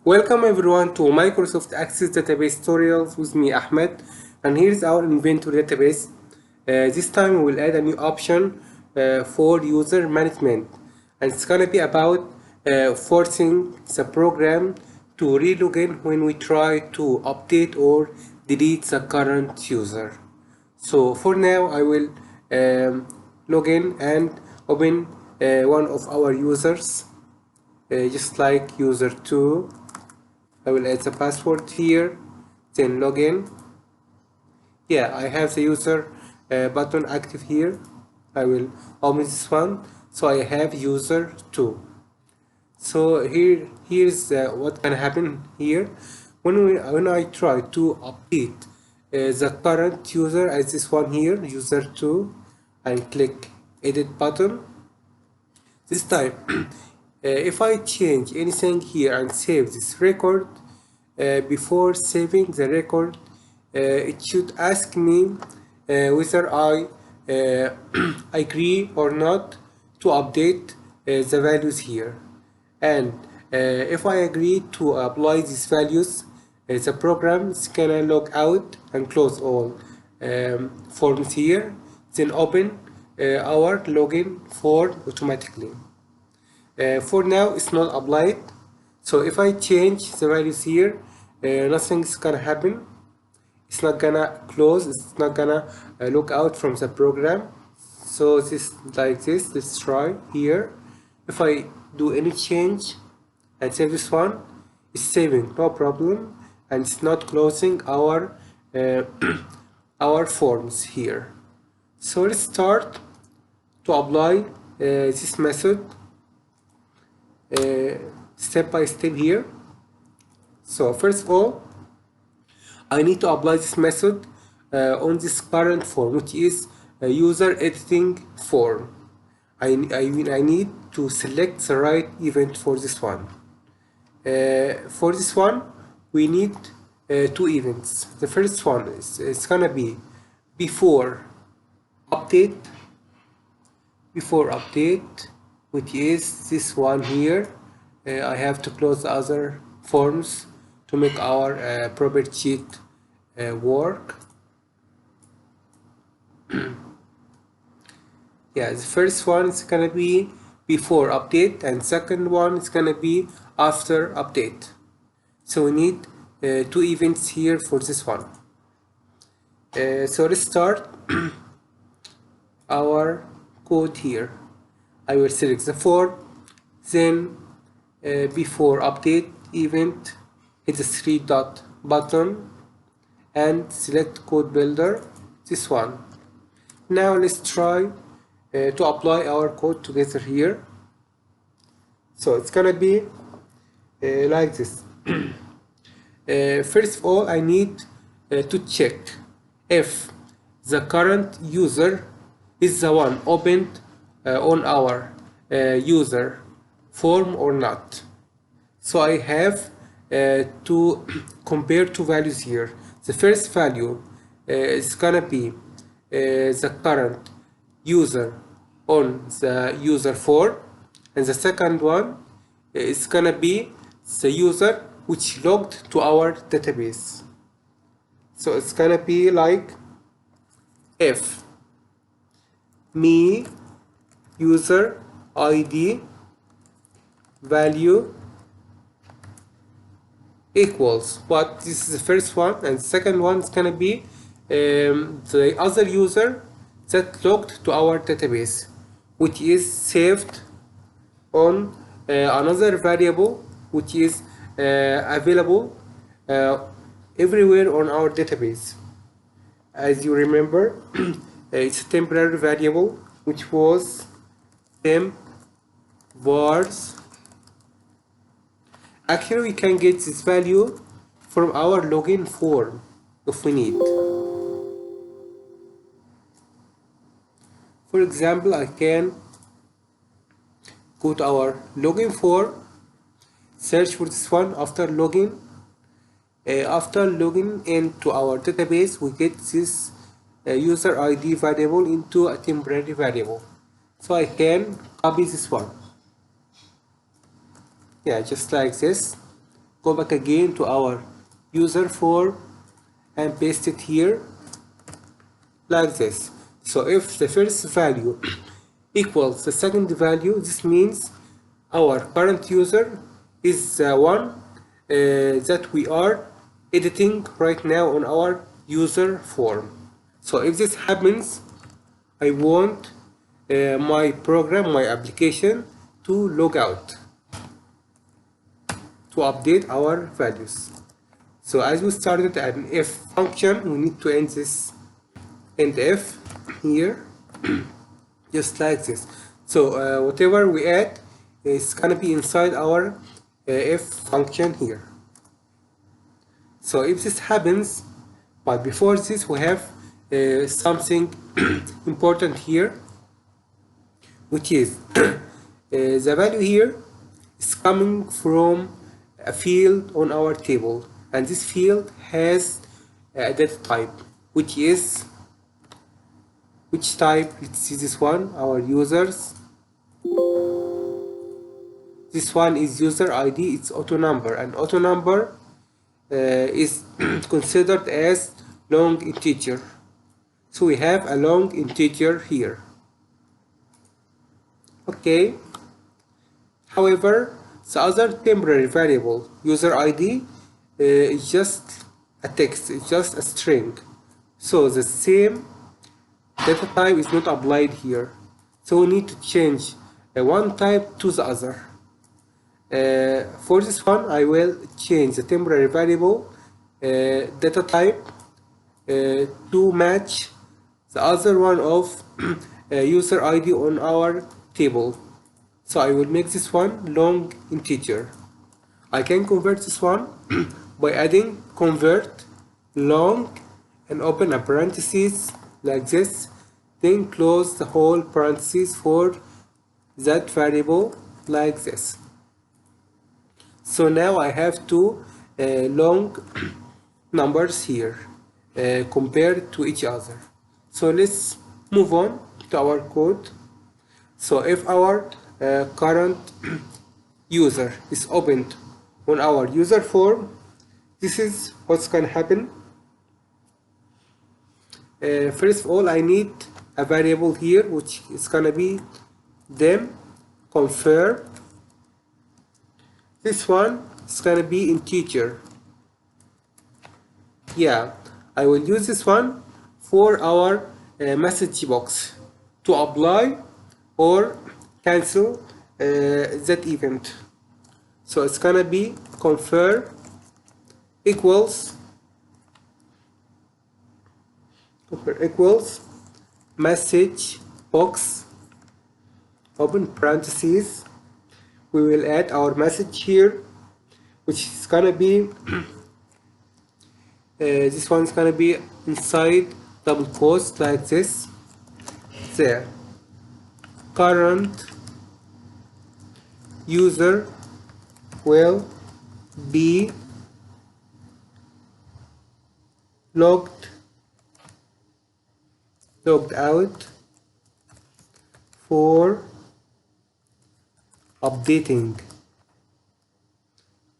Welcome everyone to Microsoft Access Database tutorials with me Ahmed, and here's our inventory database. This time we will add a new option for user management, and it's gonna be about forcing the program to re-login when we try to update or delete the current user. So for now I will log in and open one of our users, just like user 2. I will add the password here, then login. Yeah, I have the user button active here. I will open this one. So I have user 2. So here's what can happen here when I try to update the current user as this one here, user 2, and click edit button. This time if I change anything here and save this record, before saving the record it should ask me whether I agree or not to update the values here, and if I agree to apply these values, the program is gonna log out and close all forms here, then open our login form automatically. For now it's not applied, so if I change the values here, nothing's gonna happen. It's not gonna close, it's not gonna log out from the program. So this like this. Let's try here. If I do any change and save this one, it's saving, no problem, and it's not closing our our forms here. So let's start to apply this method step by step here. So first of all, I need to apply this method on this current form, which is a user editing form. I need to select the right event for this one. For this one, we need two events. The first one is it's gonna be before update, which is this one here. I have to close the other forms to make our property sheet work. Yeah, the first one is gonna be before update, and second one is gonna be after update. So we need two events here for this one. So let's start our code here. I will select the form, then before update event, hit the three dot button and select code builder, this one. Now let's try to apply our code together here. So it's gonna be like this. First of all, I need to check if the current user is the one opened on our user form or not. So I have to compare two values here. The first value is gonna be the current user on the user form, and the second one is gonna be the user which logged to our database. So it's gonna be like if me user ID value equals what? This is the first one, and the second one is gonna be the other user that logged to our database, which is saved on another variable which is available everywhere on our database. As you remember, it's a temporary variable which was temp vars. Actually, we can get this value from our login form if we need. For example, I can go to our login form, search for this one after login. After logging into our database, we get this user ID variable into a temporary variable. So I can copy this one. Yeah, just like this. go back again to our user form and paste it here like this. So if the first value equals the second value, this means our current user is the one that we are editing right now on our user form. So if this happens, I want my program, my application to log out to update our values. So as we started an if function, we need to end this end if here just like this. So whatever we add is gonna be inside our if function here. So if this happens, but before this we have something important here, which is the value here is coming from a field on our table, and this field has a data type, which is which type? Let's see this one, our users. This one is user ID, it's auto number, and auto number is considered as long integer. So we have a long integer here. Okay. However, the other temporary variable, user ID, is just a text, it's just a string. So the same data type is not applied here. So we need to change one type to the other. For this one, I will change the temporary variable data type to match the other one of user ID on our table. So I will make this one long integer. I can convert this one by adding convert long and open a parenthesis like this, then close the whole parenthesis for that variable like this. So now I have two long numbers here compared to each other. So let's move on to our code. So if our current user is opened on our user form, this is what's gonna happen. First of all, I need a variable here which is gonna be them confirm. This one is gonna be integer. Yeah, I will use this one for our message box to apply or cancel that event. So it's gonna be confirm equals message box open parentheses. We will add our message here, which is gonna be this one's gonna be inside double quotes like this. The current user will be logged out for updating,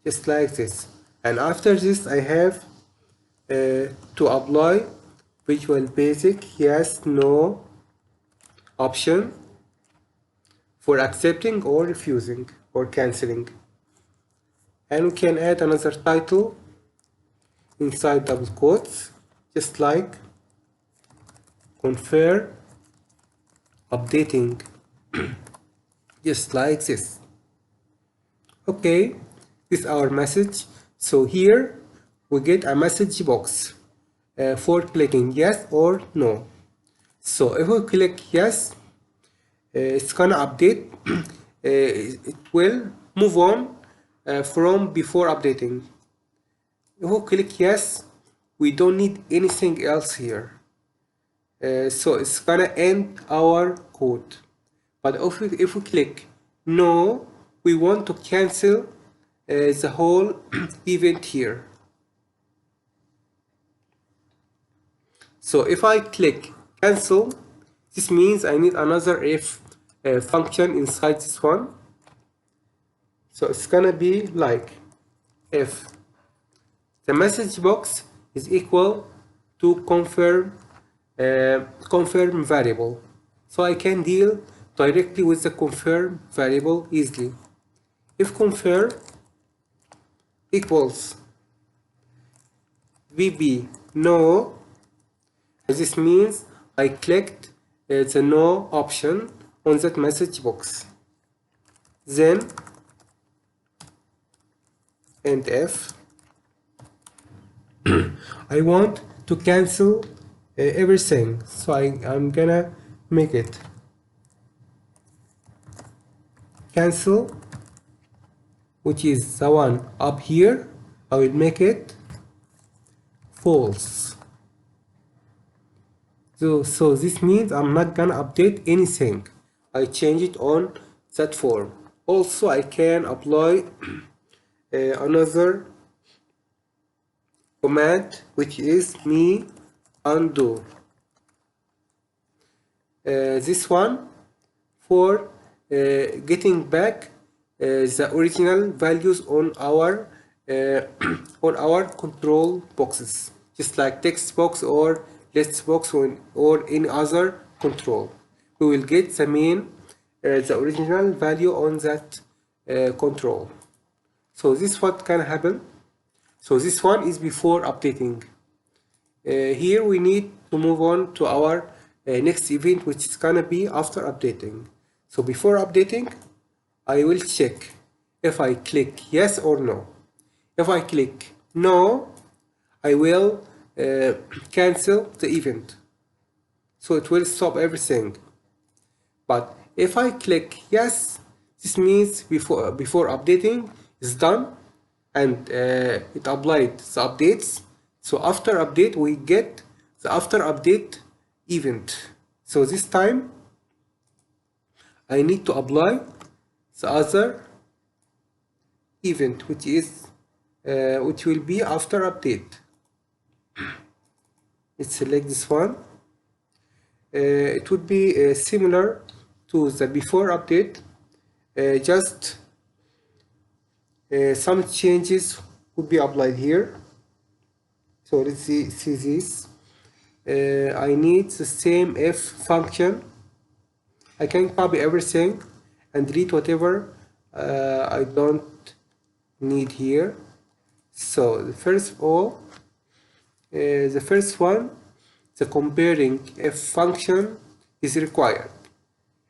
just like this. And after this I have to apply Visual Basic yes no option for accepting or refusing or cancelling. And we can add another title inside double quotes, just like confirm updating, just like this. Okay, this is our message. So here we get a message box for clicking yes or no. So if we click yes, it's gonna update. It will move on from before updating. If we click yes, we don't need anything else here. So it's gonna end our code. But if we click no, we want to cancel the whole event here. So if I click cancel, this means I need another if function inside this one. So it's gonna be like if the message box is equal to confirm variable. So I can deal directly with the confirm variable easily. If confirm equals VB no, this means I clicked the no option on that message box. Then and if I want to cancel everything, so I'm gonna make it cancel, which is the one up here. I will make it false. So this means I'm not gonna update anything. I change it on that form. Also, I can apply another command, which is me undo. This one for getting back the original values on our on our control boxes, just like text box or list box or any other control. We will get the main the original value on that control. So this what can happen. So this one is before updating. Here we need to move on to our next event, which is gonna be after updating. So before updating, I will check if I click yes or no. If I click no, I will cancel the event. So it will stop everything. But if I click yes, this means before updating is done and it applied the updates. So after update we get the after update event. So this time I need to apply the other event, which is which will be after update. Let's select this one. It would be similar to the before update, just some changes would be applied here. So let's see this. I need the same if function. I can copy everything and delete whatever I don't need here. So first of all, the first one, the comparing if function is required.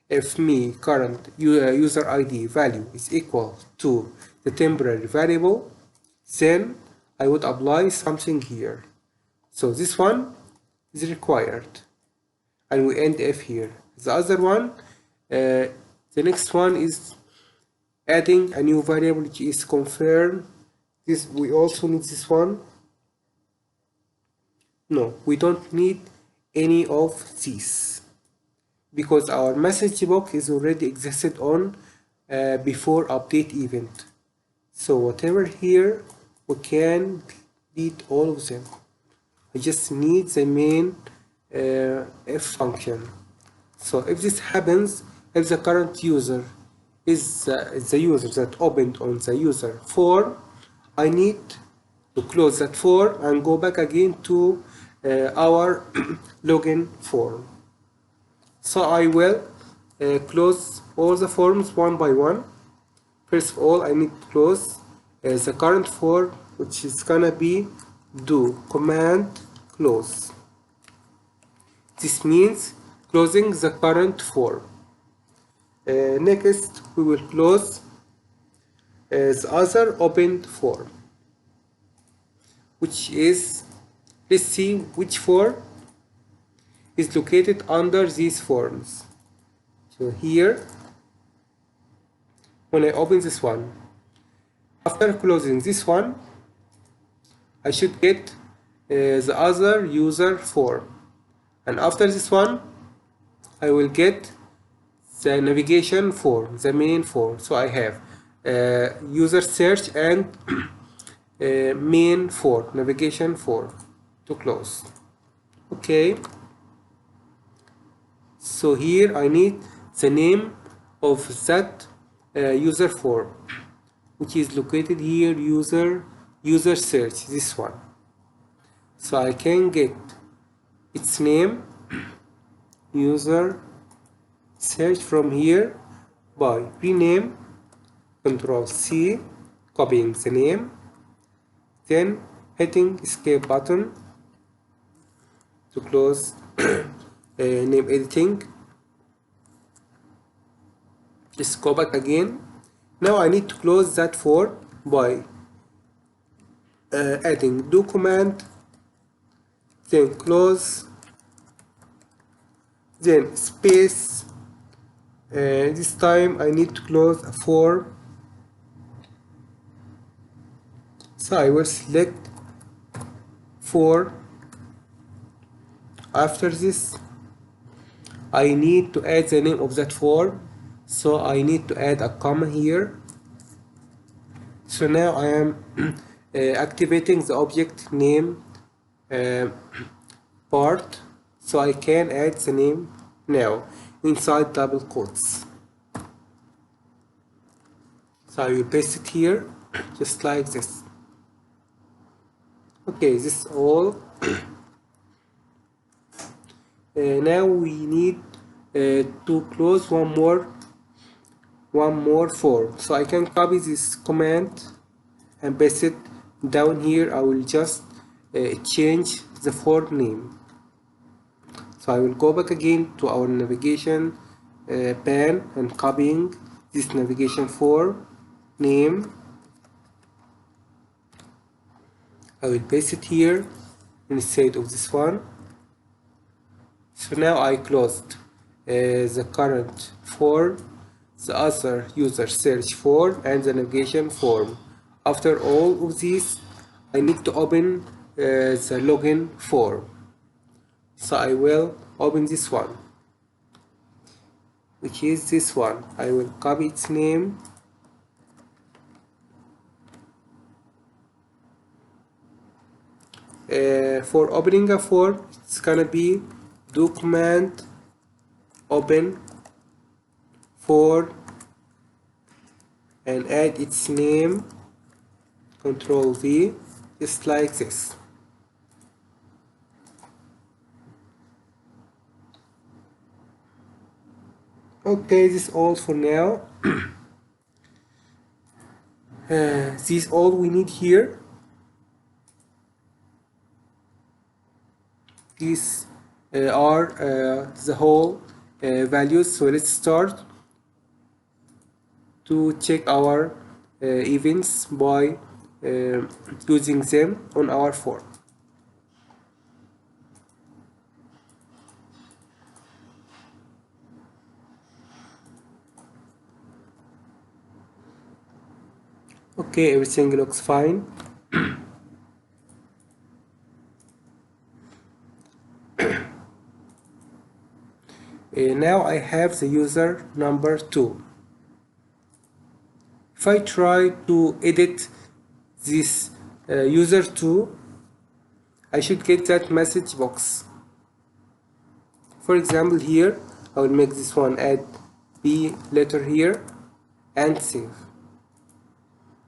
If me current user ID value is equal to the temporary variable, then I would apply something here. So this one is required, and we end if here. The other one, the next one is adding a new variable, which is confirm. This we also need this one. No, we don't need any of these because our message box is already existed on before update event. So whatever here, we can delete all of them. I just need the main if function. So if this happens, if the current user is the user that opened on the user form, I need to close that form and go back again to our login form. So I will close all the forms one by one. First of all, I need to close the current form, which is gonna be do command close. This means closing the current form. Next, we will close the other opened form, which is, let's see which form is located under these forms. So here, when I open this one, after closing this one, I should get the other user form, and after this one I will get the navigation form, the main form. So I have user search and main form, navigation form to close. Okay, so here I need the name of that user form, which is located here, user user search, this one. So I can get its name, user search from here by rename, Control C, copying the name, then hitting escape button to close name editing. Just go back again. Now I need to close that form by adding do command, then close, then space. This time I need to close a form, so I will select form. After this I need to add the name of that form, so I need to add a comma here. So now I am activating the object name part, so I can add the name now inside double quotes. So I will paste it here just like this. Okay, this is all. Now we need to close one more form, so I can copy this command and paste it down here. I will just change the form name. So I will go back again to our navigation pane and copying this navigation form name. I will paste it here instead of this one. So now I closed the current form, the other user search form, and the navigation form. After all of these, I need to open the login form. So I will open this one, which is this one. I will copy its name, for opening a form it's gonna be do command open form and add its name, Control V, just like this. Okay, this is all for now. This is all we need here. These are the whole values. So let's start to check our events by using them on our form. Okay, everything looks fine. Now I have the user number 2. If I try to edit this user 2, I should get that message box. For example, here I will make this one add B letter here and save.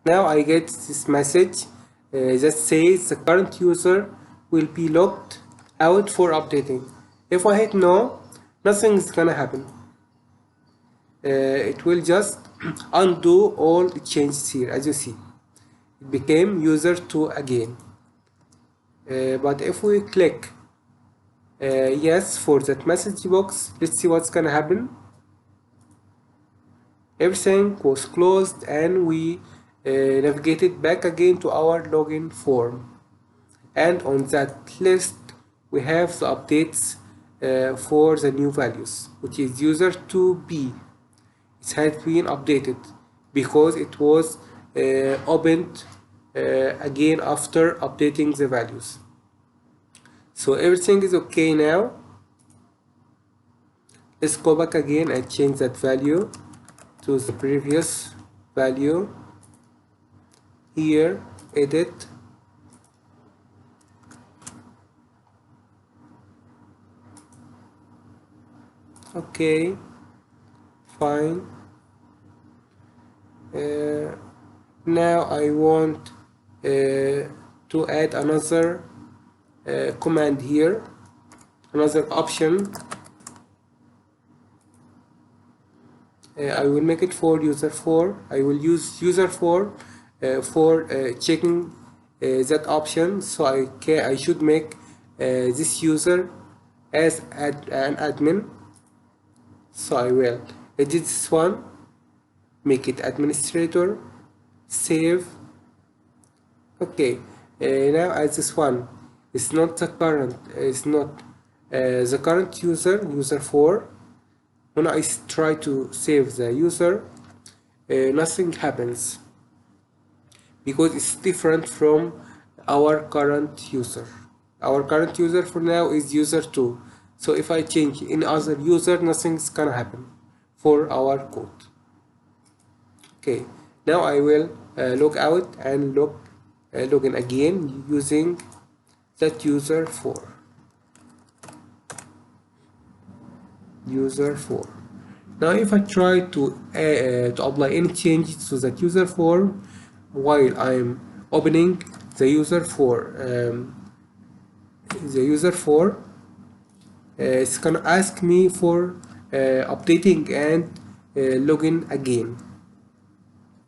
Now I get this message that says the current user will be logged out for updating. If I hit no, nothing is gonna happen. It will just undo all the changes here. As you see, it became user 2 again. But if we click yes for that message box, let's see what's gonna happen. Everything was closed and we navigated back again to our login form, and on that list we have the updates for the new values, which is user 2B. It has been updated because it was opened again after updating the values. So everything is okay now. Let's go back again and change that value to the previous value. Here, edit, okay, fine. Now I want to add another command here, another option. I will make it for user 4. I will use user 4 for checking that option. So I should make this user as an admin. So I will edit this one, make it administrator, save. Okay, now as this one is not the current, the current user 4. When I try to save the user, nothing happens because it's different from our current user. Our current user for now is user 2. So if I change any other user, nothing's gonna happen for our code. Okay, now I will log out and log in again using that user 4. User 4. Now if I try to apply any changes to that user 4 while I'm opening the user 4, it's gonna ask me for updating and login again.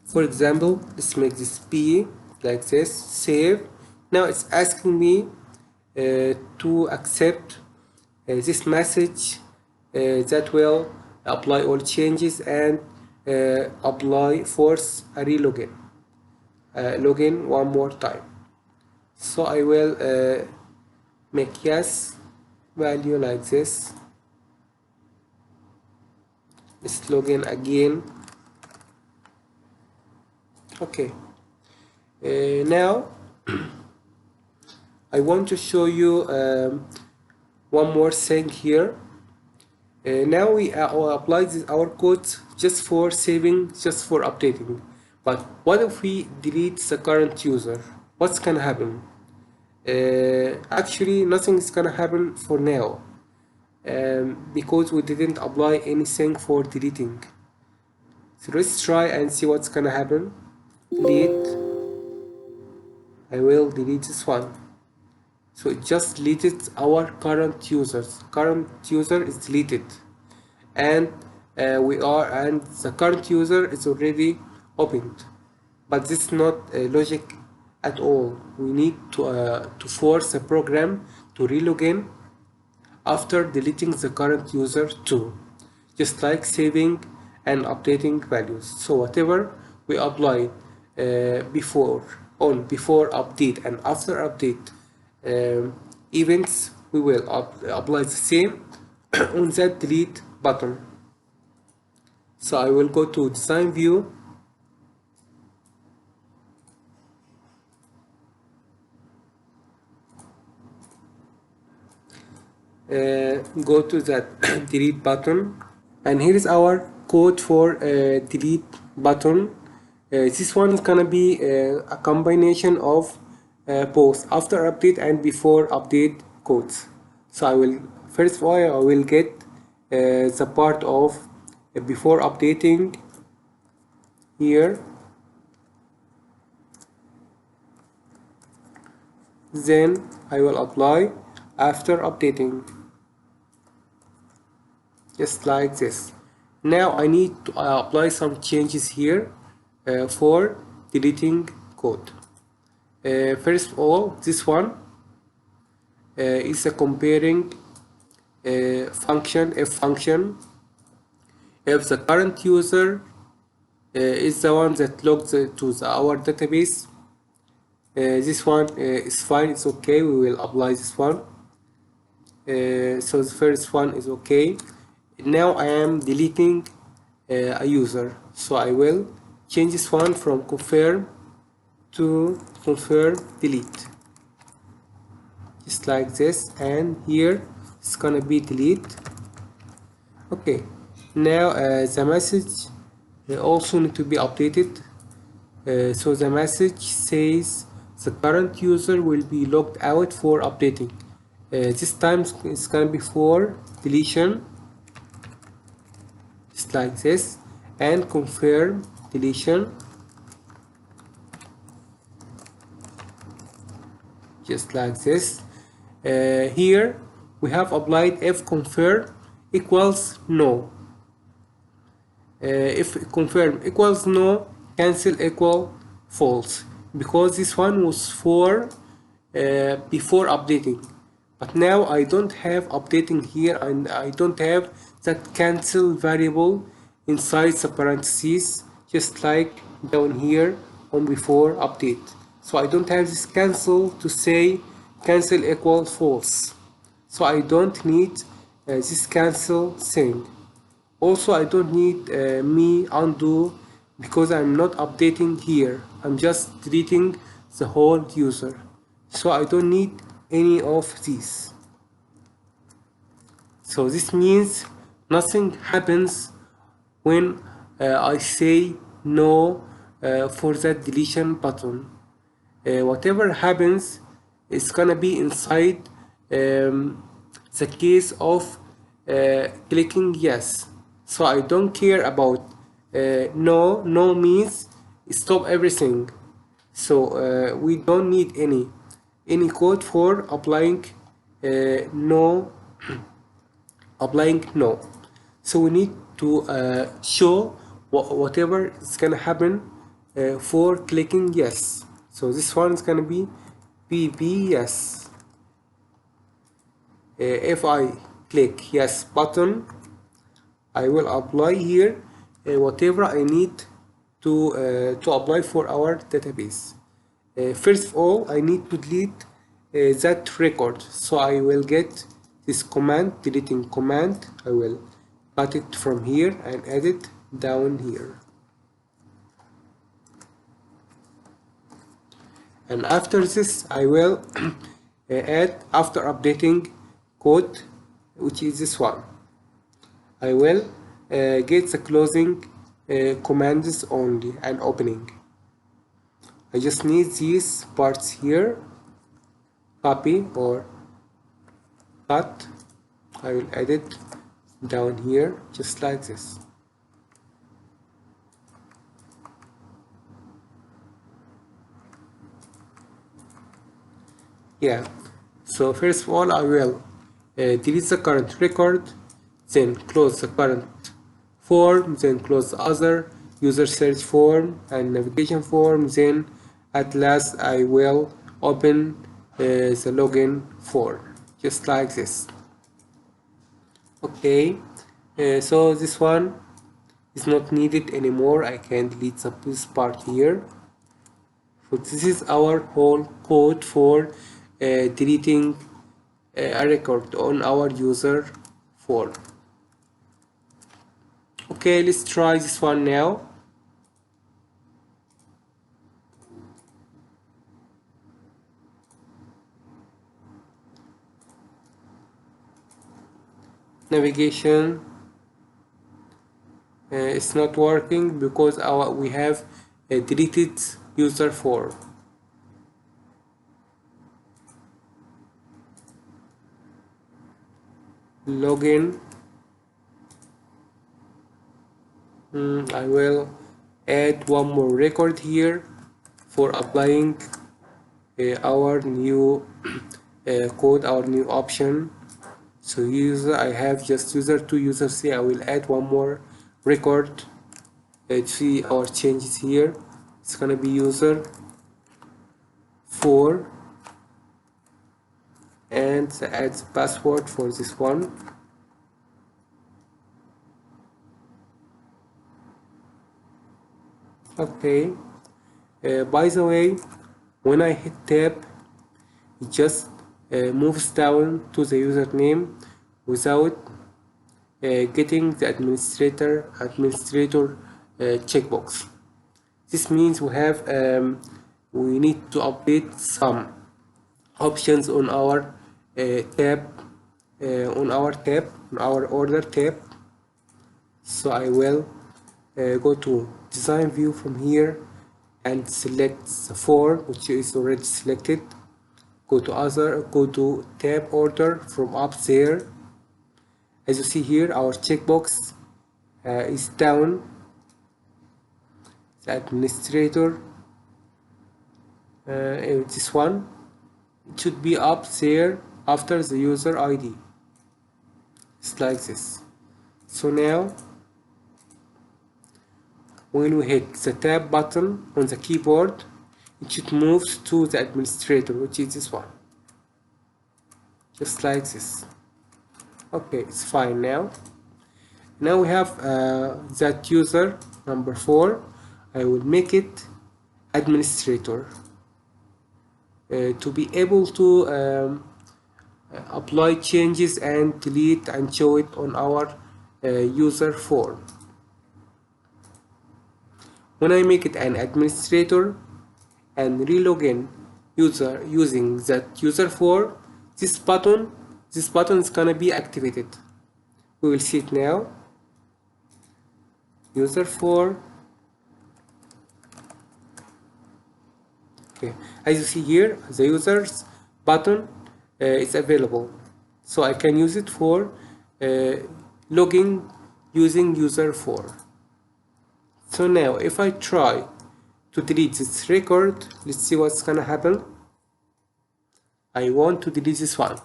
For example, let's make this P like this, save. Now it's asking me to accept this message that will apply all changes and force a relogin. Login one more time. So I will make yes value like this. Let's login again. Okay. Now I want to show you one more thing here. Now we apply our code just for saving, just for updating. But what if we delete the current user? What's gonna happen? Actually, nothing is gonna happen for now because we didn't apply anything for deleting. So let's try and see what's gonna happen. Delete. I will delete this one. So it just deleted our current users. Current user is deleted, and the current user is already opened. But this is not logic at all. We need to force a program to relogin after deleting the current user too, just like saving and updating values. So whatever we applied before update and after update events, we will apply the same on that delete button. So I will go to design view, go to that delete button, and here is our code for delete button. This one is gonna be a combination of both after update and before update codes. So I will first of all I will get the part of before updating here, then I will apply after updating, just like this. Now I need to apply some changes here for deleting code. First of all, this one is a comparing function, if function. If the current user is the one that logged to our database, this one is fine, it's okay, we will apply this one. So the first one is okay. Now I am deleting a user, so I will change this one from confirm to confirm delete, just like this, and here it's gonna be delete. Okay, now the message also need to be updated. So the message says the current user will be logged out for updating. This time it's gonna be for deletion, just like this, and confirm deletion. just like this. Here we have applied if confirm equals no. If confirm equals no, cancel equal false, because this one was for before updating, but now I don't have updating here, and I don't have that cancel variable inside the parentheses, just like down here on before update. So I don't have this cancel to say cancel equal false, so I don't need this cancel thing. Also, I don't need me undo, because I'm not updating here. I'm just deleting the whole user. So I don't need any of these. So this means nothing happens when I say no for that deletion button. Whatever happens is gonna be inside the case of clicking yes. So I don't care about no. No means stop everything. So we don't need any code for applying no, applying no. So we need to show whatever is gonna happen for clicking yes. So this one is gonna be BB yes. If I click yes button, I will apply here whatever I need to apply for our database. First of all, I need to delete that record. So I will get this command, deleting command. I will cut it from here and add it down here. And after this, I will add after updating code, which is this one. I will get the closing commands only and opening. I just need these parts here, copy or cut. I will add it down here just like this. Yeah, so first of all I will delete the current record, then close the current form, then close the other user search form and navigation form, then at last I will open the login form, just like this. Okay, so this one is not needed anymore. I can delete this part here. So this is our whole code for deleting a record on our user form. Okay, let's try this one now. Navigation it's not working because we have a deleted user form. Login. I will add one more record here for applying our new code, our new option. So user, I have just user 2, user 3. I will add one more record to see our changes here. It's gonna be user 4 and add password for this one. Okay, by the way, when I hit tab, it just moves down to the username without getting the administrator checkbox. This means we need to update some options on our on our order tab. So I will go to design view from here and select the form, which is already selected. Go to tab order from up there. As you see here, our checkbox is down. The administrator, this one, it should be up there after the user ID. It's like this. So now when we hit the tab button on the keyboard, it should move to the administrator, which is this one, just like this. Okay, it's fine now. Now we have that user number 4. I will make it administrator to be able to apply changes and delete and show it on our user form. When I make it an administrator and relog in user using that user form, this button is gonna be activated. We will see it now. User form. Okay, as you see here, the users button is available, so I can use it for logging using user form. So now if I try to delete this record, let's see what's gonna happen. I want to delete this one.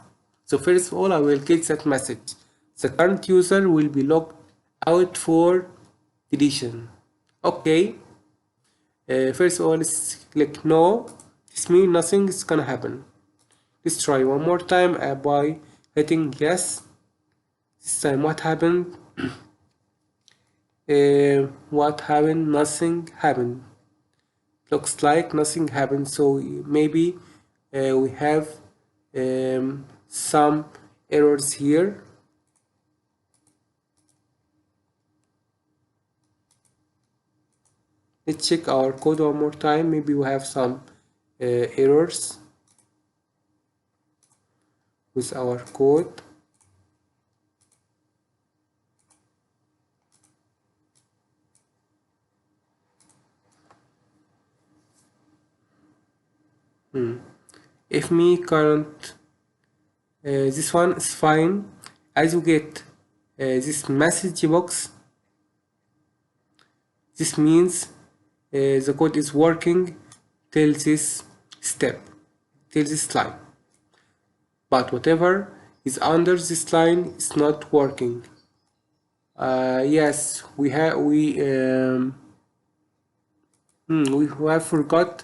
So first of all, I will get that message. The current user will be logged out for deletion. Okay. First of all, let's click no. This means nothing is gonna happen. Let's try one more time by hitting yes. This time what happened? What happened? Nothing happened. Looks like nothing happened, so maybe we have some errors here. Let's check our code one more time. Maybe we have some errors with our code. If me current this one is fine. As you get this message box, this means the code is working till this step, till this line. But whatever is under this line is not working. Yes, we have forgot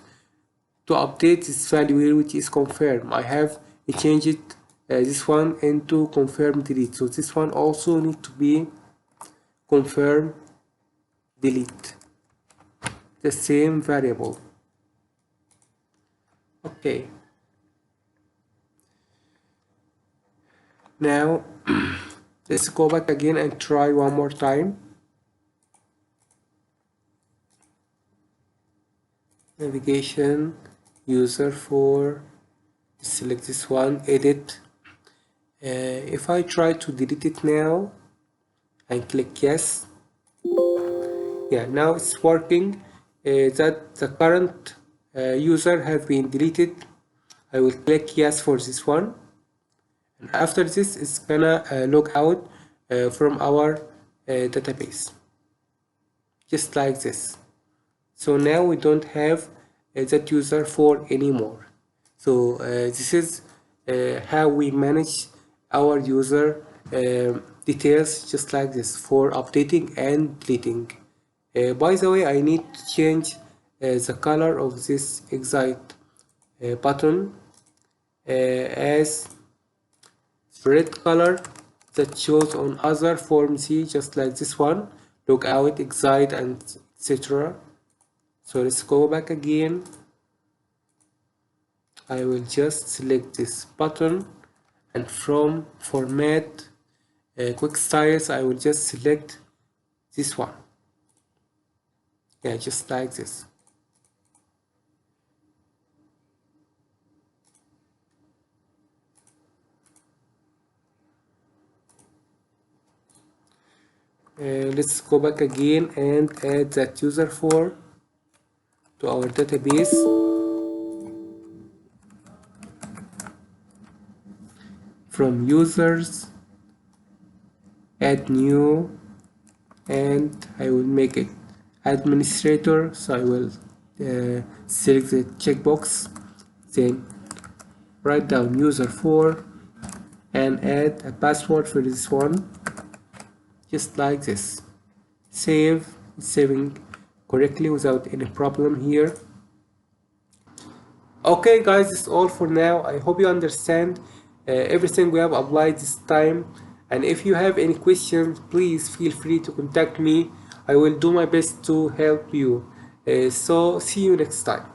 to update this value here, which is confirm. I have changed this one into confirm delete, so this one also need to be confirm delete, the same variable. Okay, now let's go back again and try one more time. Navigation, user for, select this one, edit. If I try to delete it now and click yes, yeah, now it's working. That the current user have been deleted. I will click yes for this one, and after this it's gonna log out from our database, just like this. So now we don't have that user for anymore. So this is how we manage our user details, just like this, for updating and deleting. By the way, I need to change the color of this exit button as red color that shows on other form C, just like this one, log out, exit, and etc. So let's go back again. I will just select this button, and from format quick styles I will just select this one. Yeah, just like this. Let's go back again and add that user form to our database. From users, add new, and I will make it administrator, so I will select the checkbox, then write down user4 and add a password for this one, just like this. Save, saving correctly without any problem here. Okay guys, this is all for now. I hope you understand everything we have applied this time, and if you have any questions, please feel free to contact me. I will do my best to help you. So see you next time.